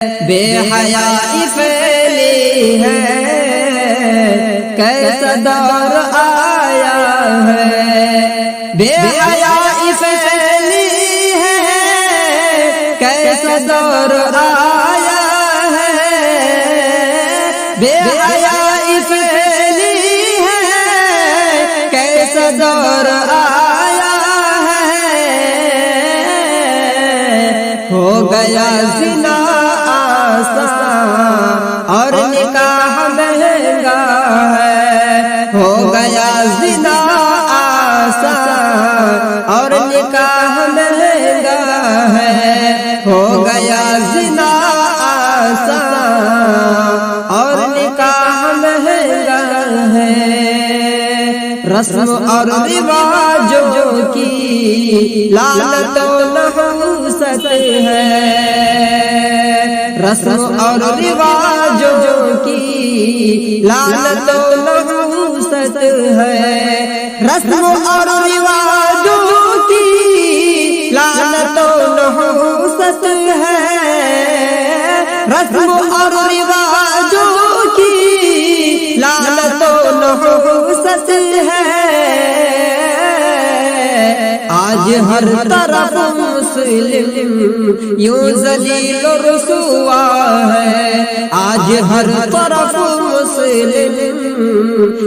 بے حیائی پھیلی ہے، کیسا دور آیا ہے، بے حیائی پھیلی ہے، کیسا دور آیا ہے، بے حیائی پھیلی ہے، کیسا دور آیا ہے، ہو گیا زنا اور نکاح مہنگا ہے، ہو گیا زنا آسان اور نکاح مہنگا ہے، ہو گیا زنا آسان اور نکاح مہنگا ہے۔ رسم اور رواجوں کی لعنت و نحوست ہے، رسم اور رواجوں کی لعنت و نحوست ہے، رسم اور رواجوں کی لعنت و نحوست ہے، رسم اور رواجوں کی لعنت و نحوست ہے۔ آج ہر طرف مسلم یوں ذلیل و رسوا ہے، آج ہر طرف مسلم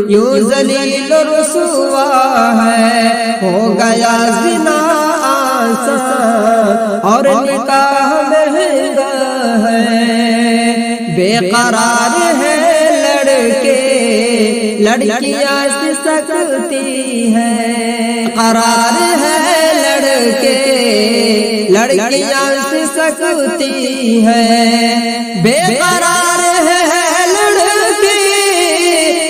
یوں ذلیل و رسوا ہے، ہو گیا زنا آسان اور نکاح مہنگا ہے، بے قرار ہے لڑکے لڑکیاں سے سکتی ہیں، قرار ہے لڑکے لڑکیاں سے سکتی ہیں، بے قرار ہے لڑکے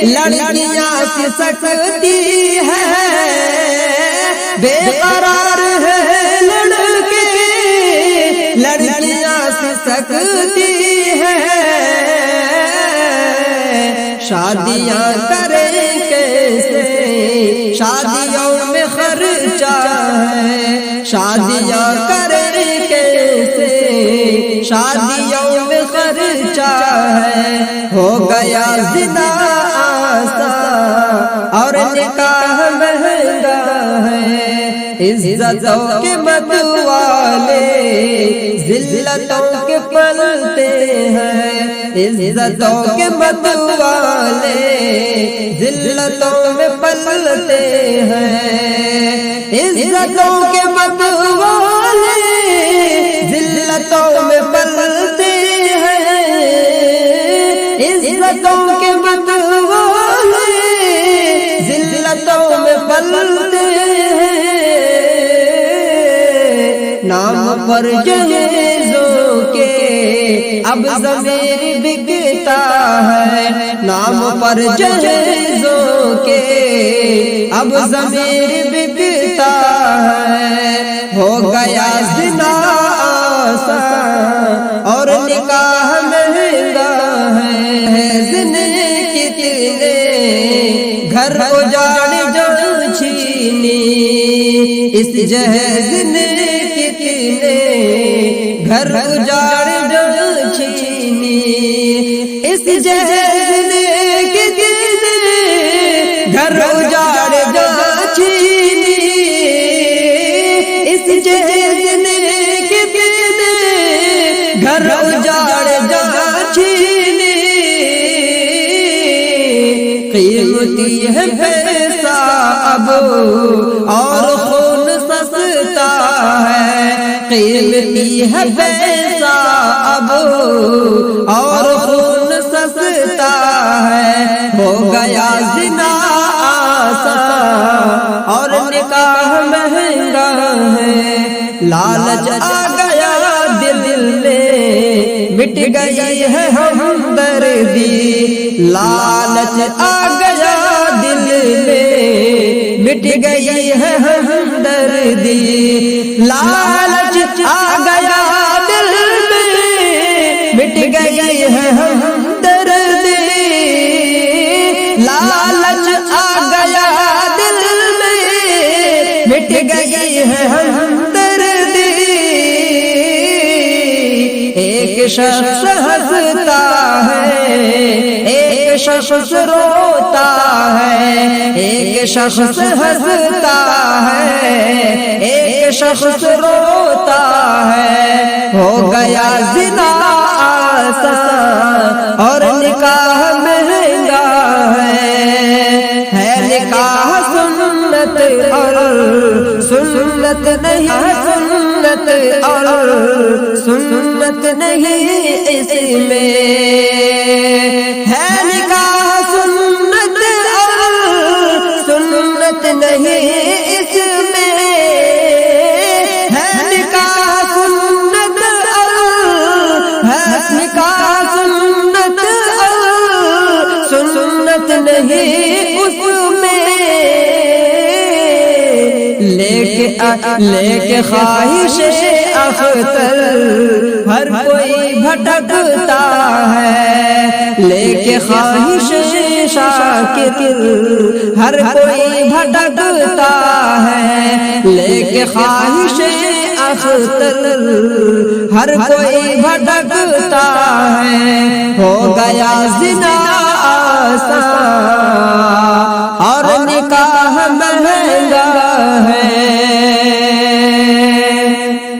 لڑکیاں سے سکتی ہیں، بے قرار ہے لڑکے لڑکیاں سے سکتی ہیں، شادیاں کریں کیسے شادیوں میں خرچہ ہے، شادیاں کریں کیسے شادیوں میں خرچہ ہے، ہو گیا زنا آسان اور نکاح مہنگا ہے، عزتوں کے متوالے ذلتوں کے پلتے ہیں، عزتوں کے متوالے ذلتوں میں پلتے ہیں، عزتوں کے متوالے ذلتوں میں پلتے ہیں، عزتوں کے متوالے ذلتوں میں پلتے ہیں، نام پر جہیزوں کے اب ضمیر بکتا ہے، نام پر جہیزوں کے اب ضمیر بکتا ہے، ہو گیا زنا آسان اور نکاح مہنگا ہے، زنے کتنے گھر اجاڑ جو چھینی، اس جہیز نے کتنے گھر اجاڑ جو چھینی، اس جہیز نے کتنے گھر اجاڑ جو چھینی، اس جہیز نے کتنے گھر اجاڑ جو چھینی، قیمتی ہے پیسہ اب اور خون سستا ہے، قیمتی ہے پیسہ اب اور خون سستا ہے، ہو گیا زنا آسان اور نکاح مہنگا ہے، لالچ آ گیا دل میں مٹ گئی ہے ہمدردی، لالچ آ گیا دل میں مٹ گئی ہے ہمدردی، لالچ آ گیا دل میں مٹ گئی ہے ہمدردی، لالچ آ گیا دل میں مٹ گئی ہے ہمدردی، شخص ہنستا ہے، ایک شخص روتا ہے، ایک شخص ہنستا ہے، ایک شخص روتا ہے۔ ہو گیا زنا آسان اور نکاح مہنگا ہے نکاح سنت اور سنت نہیں، سنت اور سنت نہیں اس میں ہے نکاح سنت اور سنت نہیں اس میں ہے نکاح سنت اور نکاح سنت اور سنت نہیں اس میں۔ لے کے خواہش اختر ہر کوئی بھٹکتا ہے، لے کے خواہش شاکر ہر کوئی بھٹکتا ہے، لے کے خواہش اختر ہر کوئی بھٹکتا ہے۔ ہو گیا زنا آسان